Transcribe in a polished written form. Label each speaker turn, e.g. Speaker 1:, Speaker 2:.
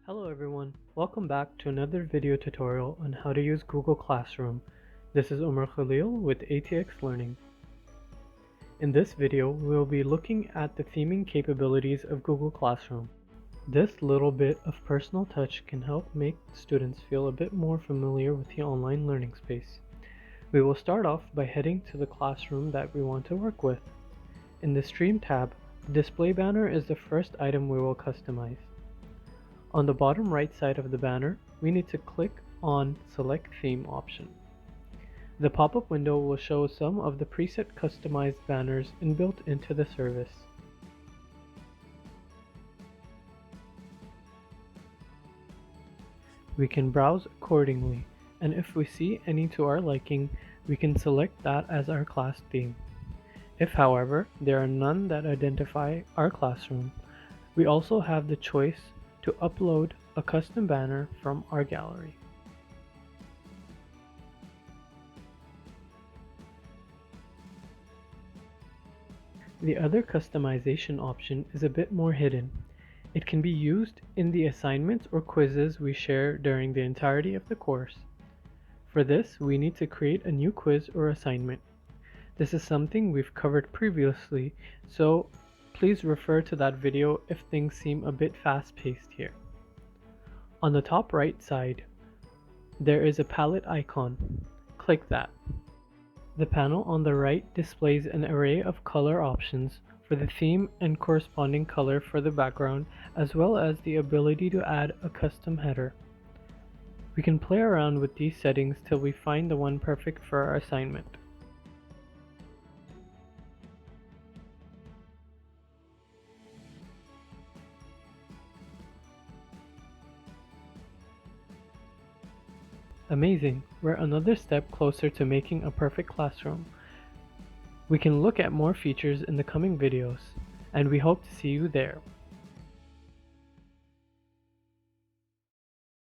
Speaker 1: Hello everyone, welcome back to another video tutorial on how to use Google Classroom. This is Omar Khalil with ATX Learning. In this video, we will be looking at the theming capabilities of Google Classroom. This little bit of personal touch can help make students feel a bit more familiar with the online learning space. We will start off by heading to the classroom that we want to work with. In the Stream tab, the display banner is the first item we will customize. On the bottom right side of the banner, we need to click on Select Theme option. The pop-up window will show some of the preset customized banners inbuilt into the service. We can browse accordingly, and if we see any to our liking, we can select that as our class theme. If, however, there are none that identify our classroom, we also have the choice to upload a custom banner from our gallery. The other customization option is a bit more hidden. It can be used in the assignments or quizzes we share during the entirety of the course. For this, we need to create a new quiz or assignment. This is something we've covered previously, so please refer to that video if things seem a bit fast-paced here. On the top right side, there is a palette icon. Click that. The panel on the right displays an array of color options for the theme and corresponding color for the background, as well as the ability to add a custom header. We can play around with these settings till we find the one perfect for our assignment. Amazing, we're another step closer to making a perfect classroom. We can look at more features in the coming videos, and we hope to see you there.